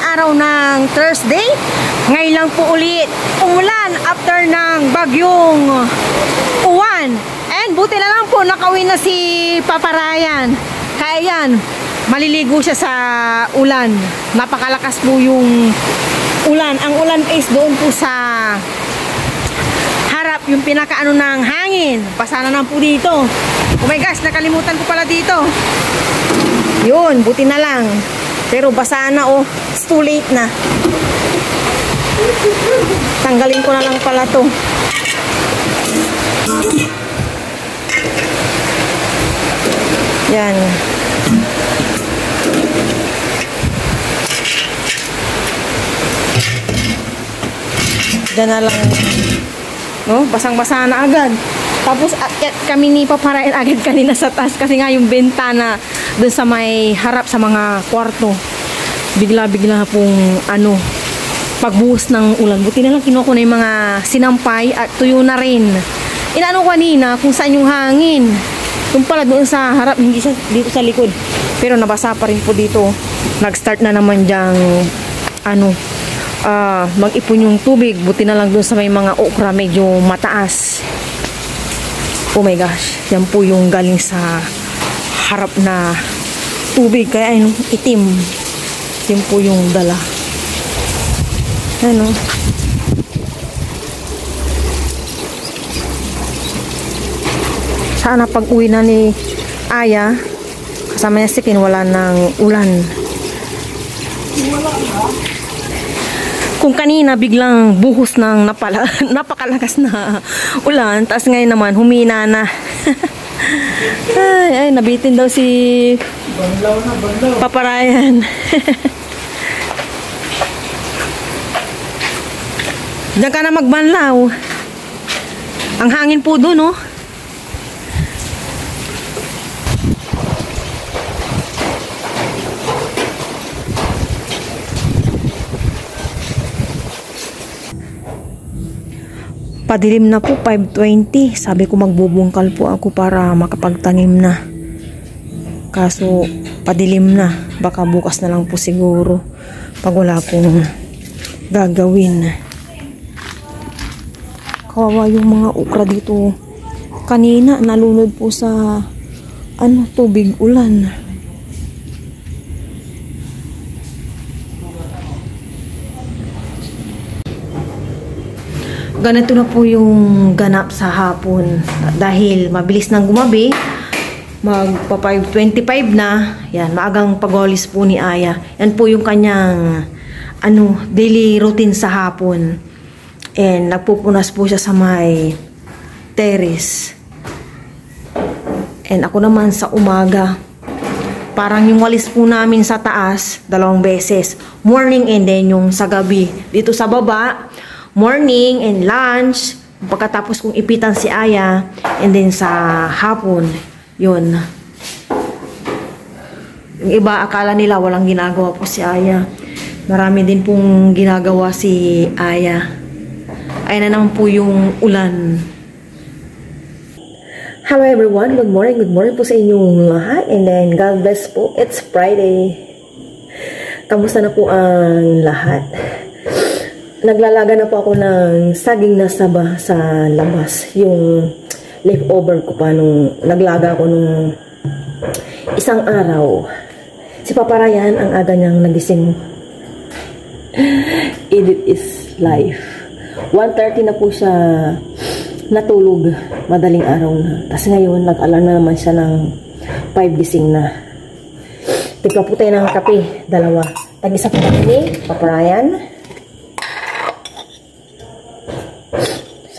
araw ng Thursday. Ngayon lang po ulit umulan after ng bagyong Uwan. And buti na lang po nakauwi na si Papa Ryan. Kaya yan, maliligo siya sa ulan. Napakalakas po yung ulan. Ang ulan is doon po sa harap, yung pinakaano ng hangin. Basa na po dito. Oh my gosh, nakalimutan ko pala dito. Yun, buti na lang. Pero basa na, oh. It's too late na. Tanggalin ko na lang pala to. Yan. Diyan na lang. No? Basang-basa na agad. Tapos akyat kami ni Papa Ryan agad kanina sa taas kasi nga yung bentana dun sa may harap sa mga kwarto. Bigla-bigla pong ano, pagbuhos ng ulan. Buti na lang kinuha ko na yung mga sinampay at tuyo na rin. Inaano kanina kung saan yung hangin. Yung pala doon sa harap, hindi sa, dito sa likod. Pero nabasa pa rin po dito. Nag-start na naman dyang ano, mag-ipon yung tubig. Buti na lang doon sa may mga okra medyo mataas. Oh my gosh, yan po yung galing sa harap na tubig. Kaya ayun, itim. Yan po yung dala. Ano? Sana pag uwi na ni Aya, kasama niya si Ken, wala ng ulan. Kung kanina biglang buhos ng napakalakas na ulan, tapos ngayon naman humina na. ay, nabitin daw si Papa Ryan. Diyan ka na magbanlaw. Ang hangin po doon, oh. Padilim na po, 5:20. Sabi ko magbubungkal po ako para makapagtanim na. Kaso padilim na. Baka bukas na lang po siguro pag wala akong gagawin. Kawawa yung mga ukra dito. Kanina nalunod po sa tubig ulan. Ganito na po yung ganap sa hapon. Dahil mabilis nang gumabi, magpa 5:25 na. Yan, maagang pagwalis po ni Aya. Yan po yung kanyang daily routine sa hapon. And nagpupunas po siya sa may terrace. And ako naman sa umaga, parang yung walis po namin sa taas, 2 beses. Morning and then yung sa gabi. Dito sa baba, morning and lunch, pagkatapos kong ipitan si Aya, and then sa hapon, yun. Yung iba, akala nila walang ginagawa po si Aya. Marami din pong ginagawa si Aya. Ayan na naman po yung ulan. Hello everyone, good morning po sa inyong lahat, and then God bless po, it's Friday. Kamusta na po ang lahat? Naglalaga na po ako ng saging na saba sa labas. Yung leftover ko pa nung naglaga ako nung isang araw. Si Papa Ryan, ang aga niyang nagising. Edit is life. 1:30 na po siya natulog. Madaling araw na. Tapos ngayon, nag-alarm na naman siya ng 5 gising na. Tigpa po tayo ng kape. 2. Tag-isa po kami ni Papa Ryan.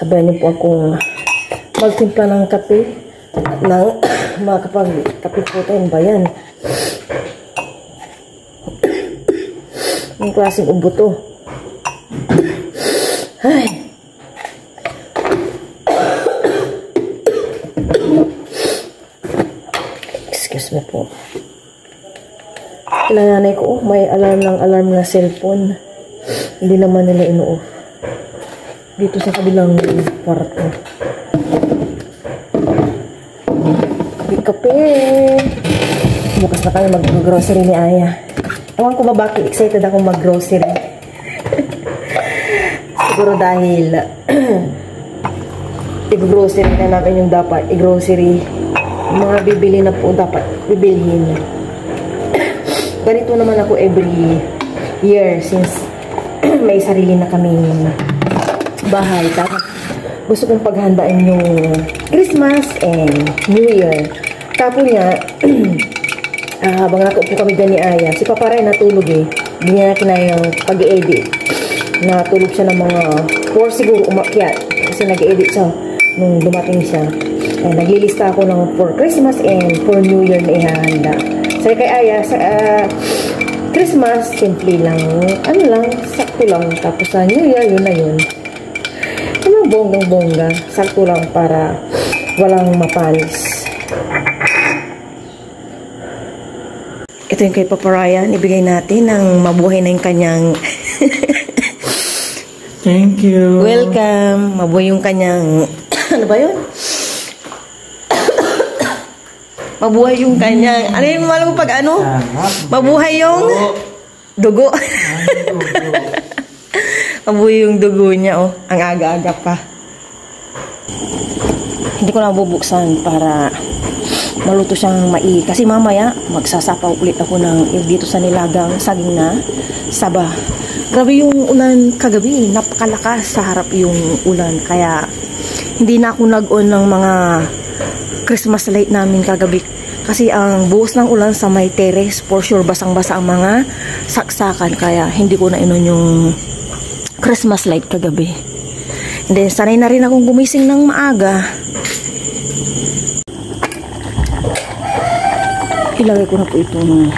Sabayan niyo po akong magtimpla ng kape ng makapag-kape po tayo ba yan? Yung klaseng ubo to. Ay. Excuse me po. Nanay ko, may alarm na cellphone. Hindi naman nila ino-off. Dito sa kabilang kwarto. Kape. Bukas na kami mag-grocery ni Aya. Ewan ko ba bakit excited akong mag-grocery. Siguro dahil i-grocery na namin yung dapat i-grocery. Mga bibili na po dapat bibilhin. Ganito naman ako every year since may sarili na kaming bahay. Tapos gusto kong paghandaan yung Christmas and New Year. Tapos nga, habang nakaupo kami dyan ni Aya, si Papa Ray natulog eh. Hindi niya kinayang pag-i-edit. Natulog siya ng mga 4 siguro umakyat. Kasi nag-edit siya nung dumating siya. Naglilista ako ng for Christmas and for New Year na ihahanda. Sabi kay Aya, sa Christmas, simple lang. Ano lang, sakto lang. Tapos sa New Year, yun na yun. Ano, bonggang-bongga. Sakto lang para walang mapanis. Ito yung kay Papa Ryan. Ibigay natin ng mabuhay na yung kanyang... Thank you. Welcome. Mabuhay yung kanyang... ano ba yun? Mabuhay yung kanyang... Ano yung malam pag ano? Mabuhay yung... dugo. Mabuhay yung dugo niya, oh. Ang aga-aga pa. Hindi ko na bubuksan para maluto siyang kasi mamaya magsasapaw ulit ako ng dito sa nilagang saging na saba. Grabe yung ulan kagabi, napakalakas sa harap yung ulan, kaya hindi na ako nag-on ng mga Christmas light namin kagabi kasi ang buhos ng ulan sa may terrace, for sure basang-basa ang mga saksakan, kaya hindi ko na inon yung Christmas light kagabi. And then sanay na rin akong gumising ng maaga. Ilagay ko na po itong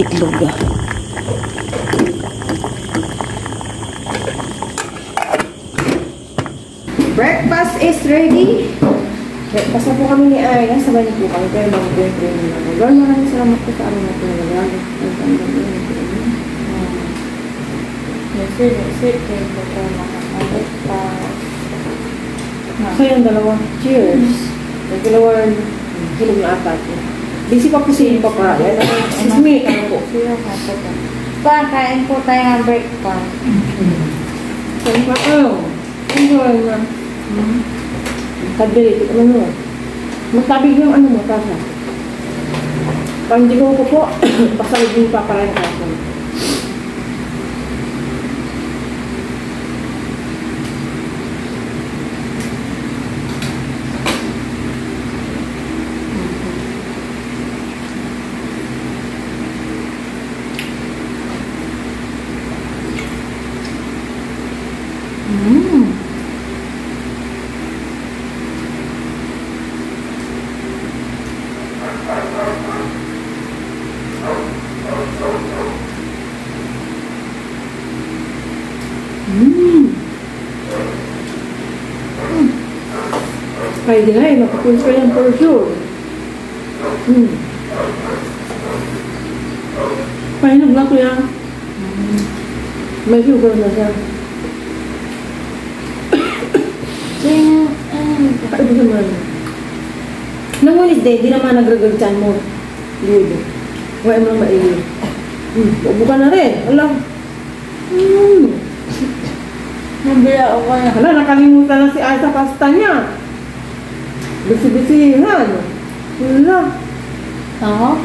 itlog. Breakfast is ready. Breakfast na po kami ni Aya. Sabay niyo po kami. Pero mag-break-break na po. Lord, maraming salamat po sa aming natin na lalo. Nasir, kayo po tayo makakabreakfast. So yung dalawa. Cheers. Nag-lower hilog na apat. Busy pa po si Papa. Excuse me. Kain po tayo ng breakfast. Kain pa kayo. Enjoy na. Kadiri. Ano mo? Magtabig yung ano mo, Tasha. Pag hindi ko po, pasalig yung Papa rin kasi. Kaya din ay, makapulis ka yan for sure. Pahinog lang ko yan. May sugar na siya. Kaiba naman. Nang Wednesday, di naman nagragagchan mo. Ludo. Huwag mo lang maili. Ubo ka na rin. Alam. Nabila ako na. Hala, nakalimutan na si Ay sa pasta niya. Bisi-bisihan. Wala. Ako?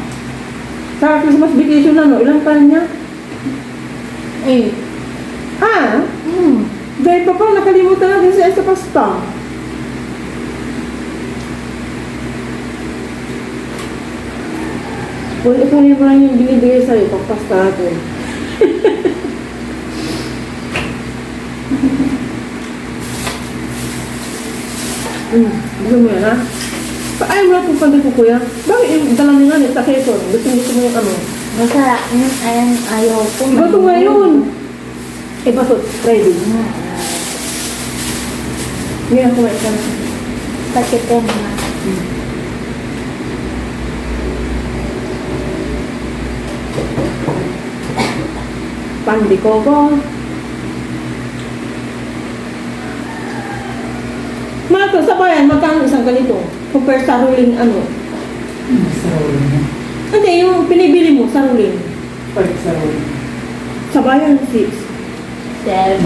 Sa Christmas vacation na, no? Ilang taon niya? 8. Ah? Dahil pa pa, nakalimutan natin si Ay sa pasta. Kunin mo lang yung binibigay sa'yo, pagpasta natin. Gusto mo yan, ha? Ay, wala pong pandi ko, kuya. Bakit yung dala niya nga, sa keson? Gusto mo yung ano? Basta, ayan, ayaw ko. Iba ito ngayon. Iba ito, ready. Ngayon, kumain ka na. Pakitin na. Pandi ko ko. Mga sa bayan, magkano isang ganito? Compare sa ruling ano? Sa ulo niya. Hindi, yung pinibili mo sa ruling. Sa bayan, 6. 7.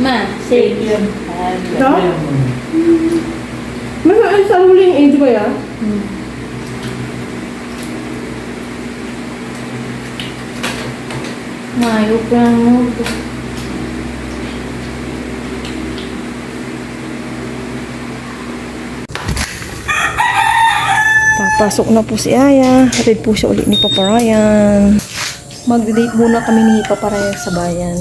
Ma, 6. No? Mas ay sa huling age ko ya? Mayo pa mo. Papasok na po si Aya. Hatid po siya ulit ni Papa Ryan. Mag-date muna kami ni Papa Ryan sa bayan.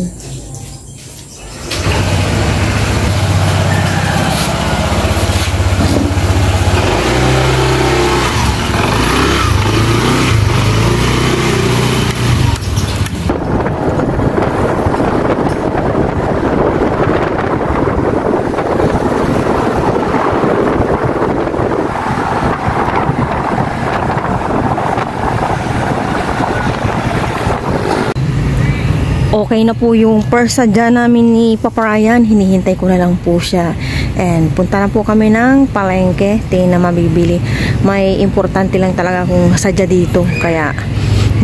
Okay na po yung persadya namin ni Papa Ryan. Hinihintay ko na lang po siya. And punta na po kami ng palengke. Tingin na mabibili. May importante lang talaga kung sadya dito. Kaya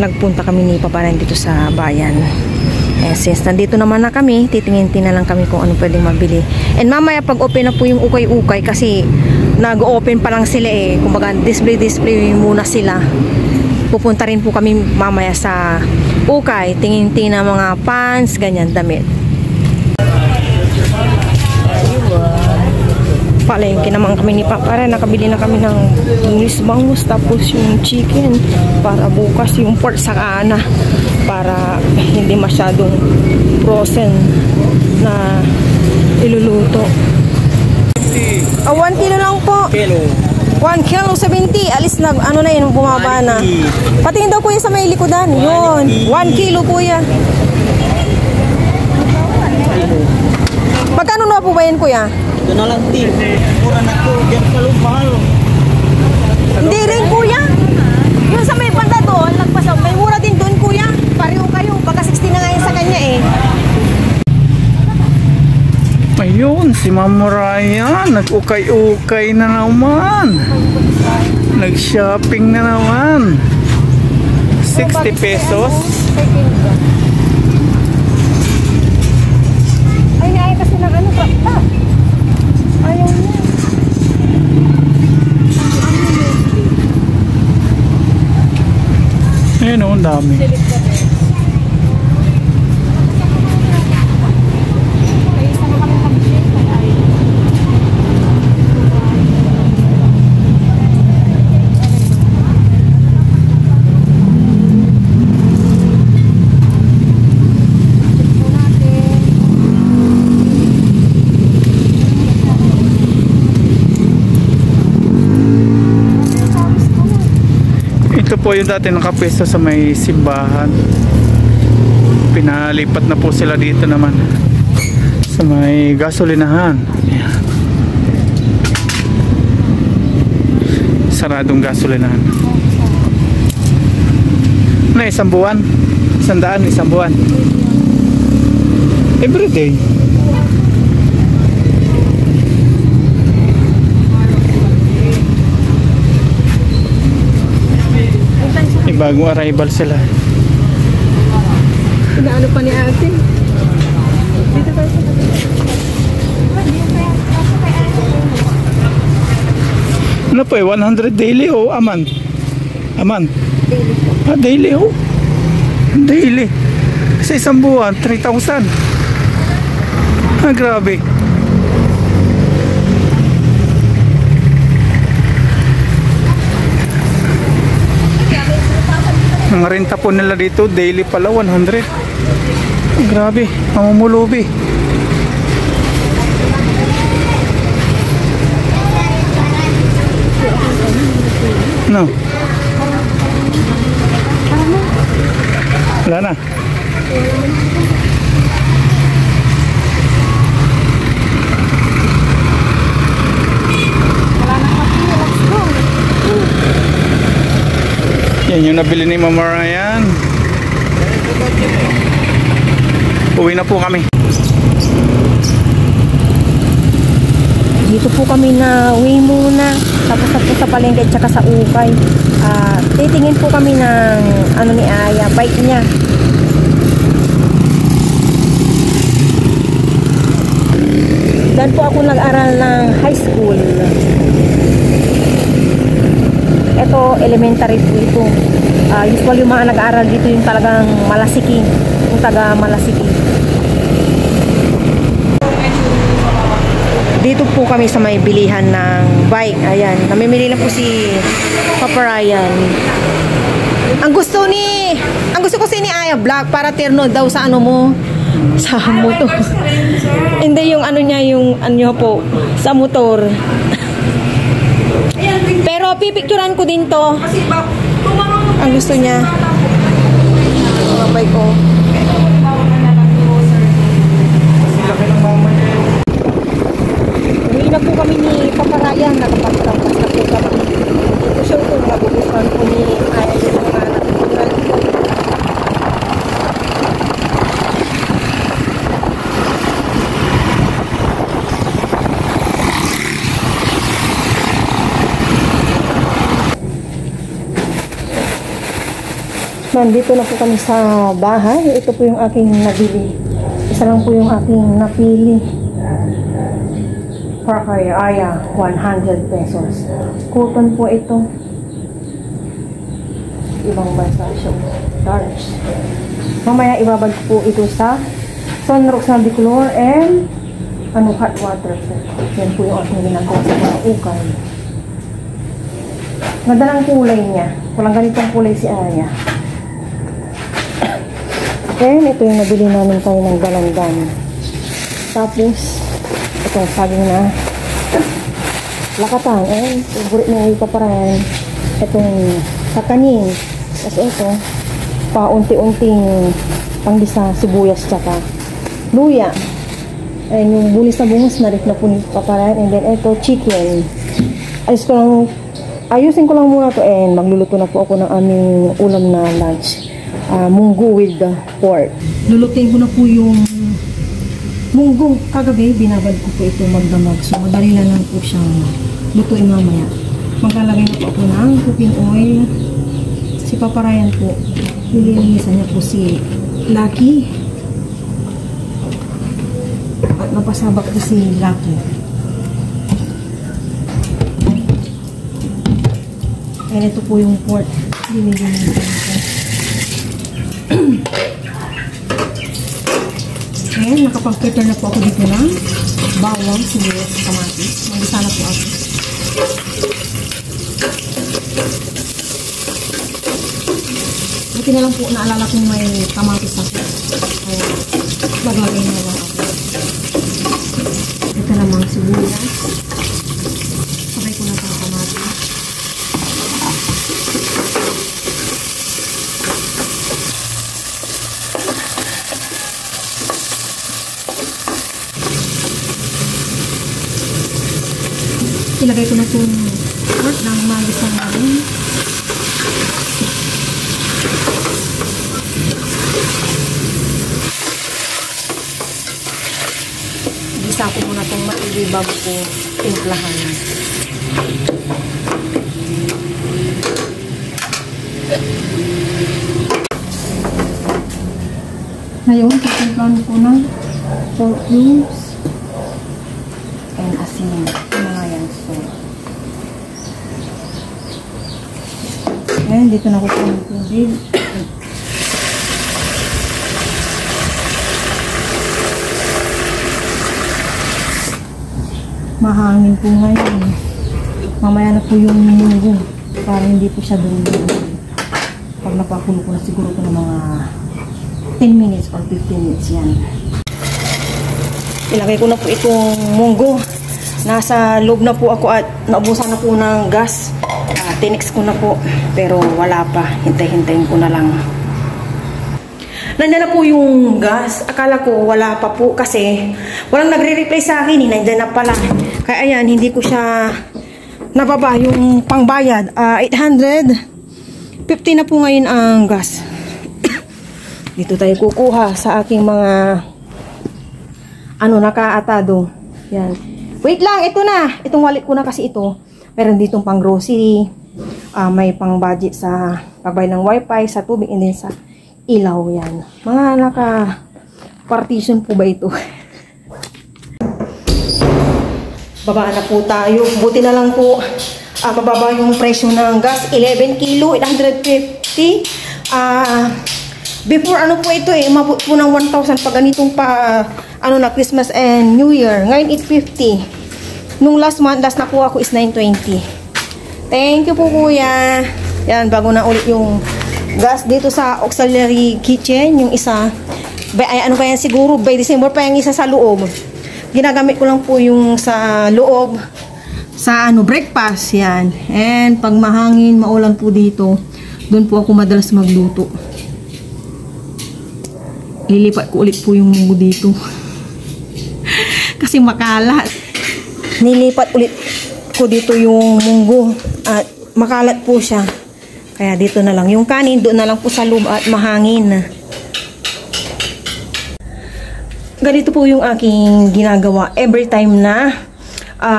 nagpunta kami ni Papa Ryan dito sa bayan. And since nandito naman na kami, titingin-tingin na lang kami kung ano pwedeng mabili. And mamaya pag open na po yung ukay-ukay kasi nag-open pa lang sila eh. Kumbaga display muna sila. Pupunta rin po kami mamaya sa ukay, tingin-tingin ng mga pants, ganyan, damit. Palengke naman kami ni Papa Ryan. Nakabili na kami ng bangus, tapos yung chicken para bukas yung pork sa kana para hindi masyadong frozen na iluluto. 1 kilo lang po. 1 kilo 70. Alis na, ano na yun, bumaba na. Patingin daw kuya sa may likodan. Yun. 1 kilo kuya. Magkano na po ba yan kuya? Ito na lang tip. Mura na to. Diyan ka mahal. Hindi rin kuya. Yung sa may banda doon, lagpasaw. May mura din doon kuya. Pareho kayo. Baka 60 na nga yun sa kanya eh. Ayun, si Mama Ryan, nag-ukay-ukay na naman. Nag-shopping na naman. 60 pesos. Ay, naya kasi ng ano, top. Ayaw niya. Ayun, ang dami. Ito po yung dati nakapwesto sa may simbahan. Pinalipat na po sila dito naman sa may gasolinahan. Ayan. Saradong gasolinahan. Na isang buwan? 100, isang buwan? Everyday. Bagong arrival sila. Inaano pa ni ate? Dito tayo sa Ano po eh, 100 daily o aman? Aman? Daily po. Ah, daily oh. Daily. Sa isang buwan, 3,000. Ah, grabe. Ang renta po nila dito, daily pala, 100. Oh, grabe, mamumulubi. No. Wala na. Yan yung nabili ni Mama Ryan. Uwi na po kami. dito po kami na uwi muna. Tapos na po sa palengke at saka sa ukay. Titingin po kami ng ano ni Aya, bike niya. Dahil po ako nag-aral ng high school. Ito, elementary po ito. Usually yung mga nag-aaral dito yung talagang malasiki. Yung taga malasiki. Dito po kami sa may bilihan ng bike. Ayan, namimili lang po si Papa Ryan. Ang gusto ko si ni Aya vlog para terno daw sa ano mo, sa motor. Hindi yung ano niya, yung ano po, sa motor. Pero pipicturan ko din to. Ang gusto niya. Mga bike ko. Uwi na po kami ni Papa Ryan. Nakapagtangkas na po kami. Ito siya ito. Mabubusan po ni Aya yung mga nakapagturan ko. Nandito na po kami sa bahay. Ito po yung aking nabili. Isa lang po yung aking napili. For kay Aya, 100 pesos. Cotton po ito. Ibang bansa siya. Darks. Mamaya ibabag ko po ito sa Sunrox na Bicolor and hot water po. Yan po yung aking ginagawa sa mga ukay. Ganda ng kulay niya. Walang ganitong kulay si Aya. Then, ito yung nabili namin tayo ng galandan. Tapos, ito, saging na lakatan. And, favorite na yung paparan. Itong sakanin. Tapos ito, paunti-unting panggisa, sibuyas, tsaka luya. And yung bulis na bungus na rin na po ni paparan. And then, ito, chicken. Ayusin ko lang muna to and magluluto na po ako ng aming ulam na lunch. Munggo with the pork. Lulutin ko na po yung munggo. Kagabi, binabad ko po ito magdamag. So, madali lang po siyang lutuin mamaya. Maglalagay na po ako ng cooking oil. Si Papa Ryan po, nililinisan niya po si Lucky. At napasabak po si Lucky. And ito po yung pork. Dinilinisan ko. And nakapag-prepare na po ako dito ng bawang, sibuyas, kamatis. Mag-isa na po ako. Buti na lang po naalala kong may kamatis ako. Kaya maglagay na lang ako. Ito namang sibuyas. Sabay ko na sa kamatis. Ilagay ko na itong pork ng magisang namin. Gisa ko muna itong maigi bago ko timplahan. Ngayon, titimplahan ko ng pork cubes and asin. Ayan, dito na ko po yung tubig. Mahangin po ngayon. Mamaya na po yung munggo para hindi po siya dulo. Pag napakulo ko na siguro ko ng mga 10 minutes or 15 minutes yan. Ilagay ko na po itong munggo. Nasa loob na po ako at naubusan na po ng gas. Tinix ko na po, pero wala pa. Hintay-hintayin ko na lang. Nandiyan na po yung gas. Akala ko wala pa po kasi walang nagre-reply sa akin. Nandiyan na pala. Kaya ayan, hindi ko siya nababa yung pangbayad. 850 na po ngayon ang gas. Dito tayo kukuha sa aking mga nakaatado. Yan. Wait lang, ito na. Itong wallet ko na kasi ito. Meron ditong pang grocery. May pang budget sa pagbayad ng wifi, sa tubig, and then sa ilaw yan. Mga naka-partition po ba ito? Babaan na po tayo. Buti na lang po mababa yung presyo ng gas. 11 kilo, 850. Before ano po ito umabot po ng 1,000 pag ganitong pa na Christmas and New Year. Ngayon 850. Nung last month, last nakuha ko is 920. Thank you po kuya. Yan, bago na ulit yung gas dito sa auxiliary kitchen. Yung isa, ano pa yan siguro, by December pa yung isa sa loob. Ginagamit ko lang po yung sa loob, sa breakfast, yan. And pag mahangin, maulan po dito, doon po ako madalas magluto. Lilipat ko ulit po yung munggo dito. Kasi makalat. Nilipat ulit ko dito yung munggo at makalat po siya. Kaya dito na lang. Yung kanin, doon na lang po sa loob at mahangin. Ganito po yung aking ginagawa every time na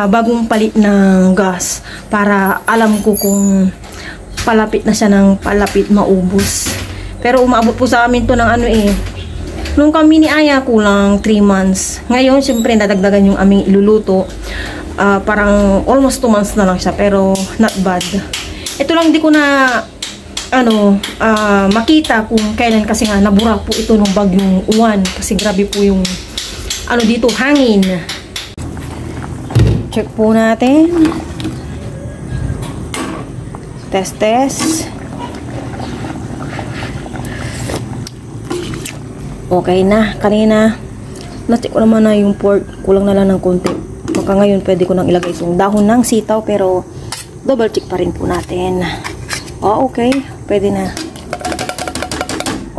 bagong palit ng gas. Para alam ko kung palapit na siya ng palapit maubos. Pero umabot po sa amin to ng nung kami ni Aya kulang 3 months. Ngayon, syempre nadagdagan yung aming iluluto. Parang almost 2 months na lang siya, pero not bad. Ito lang di ko na makita kung kailan kasi nga nabura po ito nung bagyong Uwan kasi grabe po yung dito hangin. Check po natin. Test. Okay na. Kanina na-check ko naman na yung pork, kulang na lang ng konti. Baka ngayon pwede ko nang ilagay itong dahon ng sitaw, pero double check pa rin po natin. Okay, pwede na.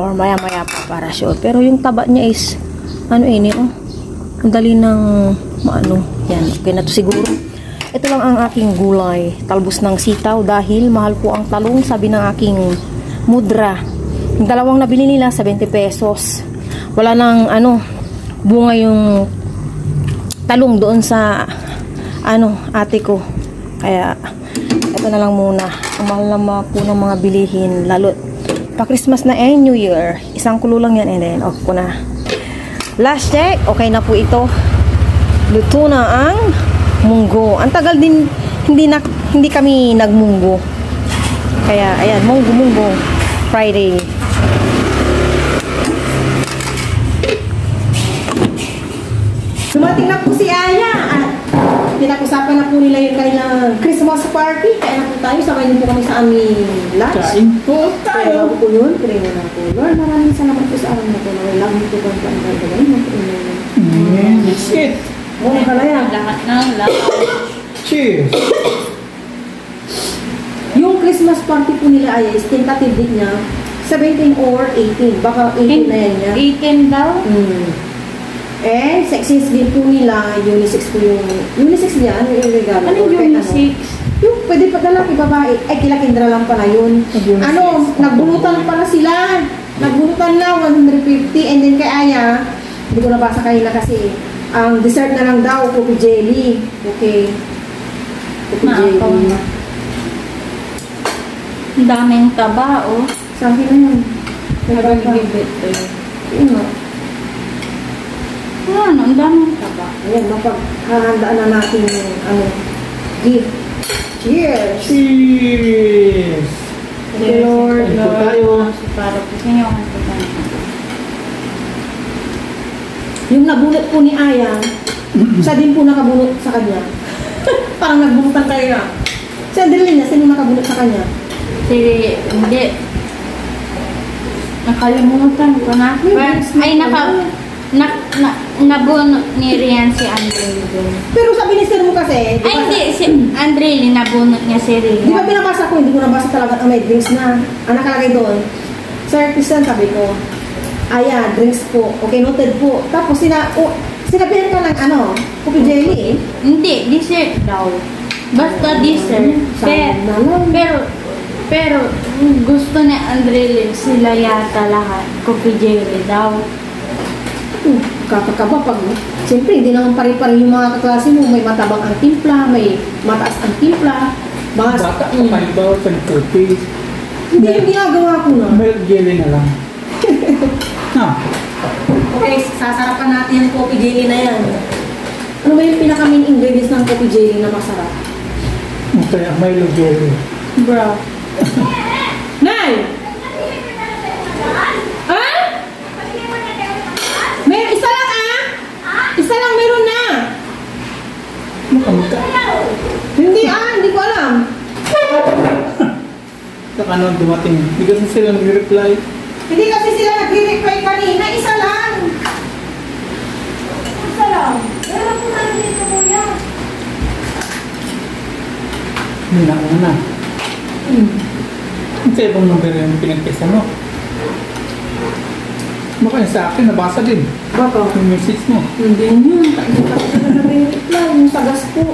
Or maya pa para sure. Pero yung taba niya is ang dali ng yan, okay na to siguro. Ito lang ang aking gulay, talbos ng sitaw dahil mahal po ang talong, sabi ng aking mudra. Yung dalawang nabili nila 70 pesos. Wala nang bunga yung talong doon sa ate ko. Kaya ito na lang muna. Ang mahal na po ng mga bilihin, lalo pa Christmas na New Year. Isang kulo lang yan and then off ko na. Last check, okay na po ito. Luto na ang munggo. Ang tagal din hindi kami nagmunggo. Kaya ayan, munggo Friday. Dumating na po si Aya at pinag-usapan na po nila yung kanilang Christmas party. Kaya na po tayo, sabay din po kami sa aming lunch. Kain po tayo. Kaya po yun, pray mo na po. Lord, maraming salamat po sa araw na po. Love you po po ang gagawin mo. That's it. Oo, kalaya. Lahat ng lahat. Cheers. Yung Christmas party po nila ay is tentative date niya 17 or 18. Baka 18 na yan niya. 18 daw? Eh, sexist din po nila, unisex po yung, unisex niya, yung regalo. Ano yung unisex? Yung pwede pa lalaki, babae, ay kilakindra lang pala yun. Nagbulutan pala sila. Nagbulutan na, 150, and then kay Aya, hindi ko nabasa kanina kasi, ang dessert na lang daw, cookie jelly. Okay. Cookie jelly. Ang daming taba, oh. Sabi na yun. Nag-give to you. Yun nga. Ano, ang daming taba. Ayan, mapaghahandaan na natin yung gift. Cheers! Cheers. Thank you, Lord. Ito tayo. Para po sa inyo ang pagkain. Yung nabunot po ni Aya, siya din po nakabunot sa kanya. Parang nagbunutan kayo na. Siya din niya, sino nakabunot sa kanya? Hindi. Nakalimutan ko na. Ay, nabunot ni Rian si Andre. Pero sabi ni Sir mo kasi, Ay, hindi. Si Andre, nabunot niya si Rian. di ba pinabasa ko, hindi ko nabasa talaga ang may drinks na. Ang nakalagay doon, Sir Christian, sabi ko, Aya, drinks po. Okay, noted po. Tapos sinabihan ka ng cookie jelly. Hindi, dessert daw. Basta dessert. Sayang na lang. Pero gusto ni Andre sila yata lahat. Coffee jelly daw. Kakakaba pag, siyempre, hindi naman pare-pare yung mga kaklase mo. May matabang ang timpla, may mataas ang timpla. Bata ka pa, bawal ka ng kopi. Hindi yung ginagawa ko na. Milk jelly na lang. Ha? Okay, sasarapan natin yung coffee jelly na yan. Ano ba yung pinaka-main ingredients ng coffee jelly na masarap? Okay, ang Milo jelly. Bro. Nay! Ha? May isa lang Isa lang meron na. Makamta. Hindi ko alam. Saka ano dumating. Hindi kasi sila nag-reply. Hindi kasi sila nag-reply kanina. Isa lang. Isa lang. Meron po tayo dito kuya. Hindi na una. Ang sa ibang number yung pinagkesa mo. Baka yung sa akin, nabasa din. Baka? Yung message mo. Hindi yun. Hindi kasi sila nag-reply. Yung sagas po.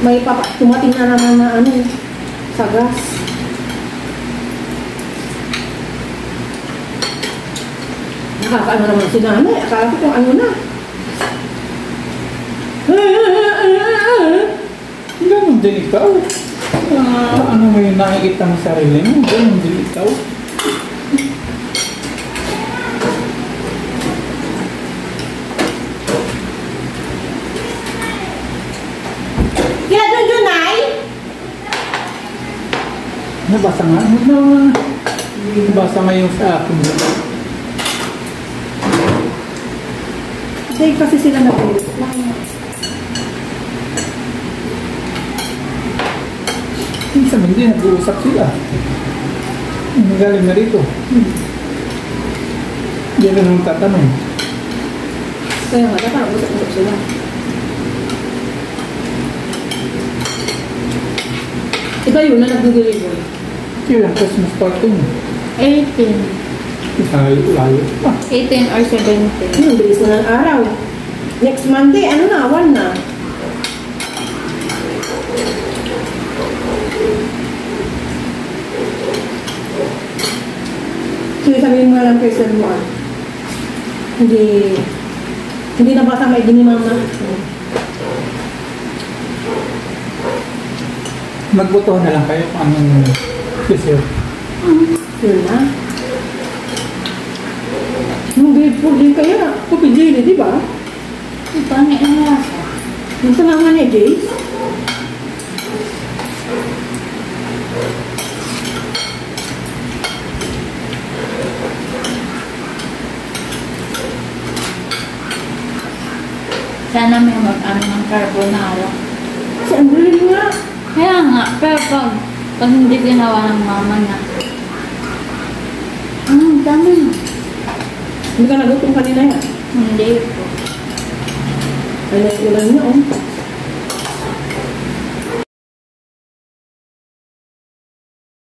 May tumating na naman na sagas. Nakakaano naman si nanay. Akala ko kung ano na. Ganun din ikaw. Ano mo yung nakikita mo sa sarili mo? Ganun din ikaw. Kaya doon, Nay? Nabasa nga. Nabasa nga yung sa akin. Hindi kasi sila nag-reply. Minsan hindi nag-uusap sila. Magaling na rito. Hindi na nang tatanong. Kaya nga, dapat nag-usap sila. Iba yun na nag-deliver. Kaya yung Christmas party mo. 18. Layo. 18 or 17. Ang bilis na ng araw. Next Monday, 1 na. So, sabihin mo lang kay Sir Juan. Hindi nabasa may dinimang na. Magbotohan na lang kayo kung anong deserve. Yun na. Nung grade 4 din kaya, kupigili, di ba? Ito, may lasa. Yung sa mga niya, Jace. Sana may mag-ano ng carbonara. Si Andrelin nga. Kaya nga, pero pag hindi ginawa ng mama niya. Dami na. Hindi ka nagutom kanina yan. Hindi po. Ay, naiulan niya, oh.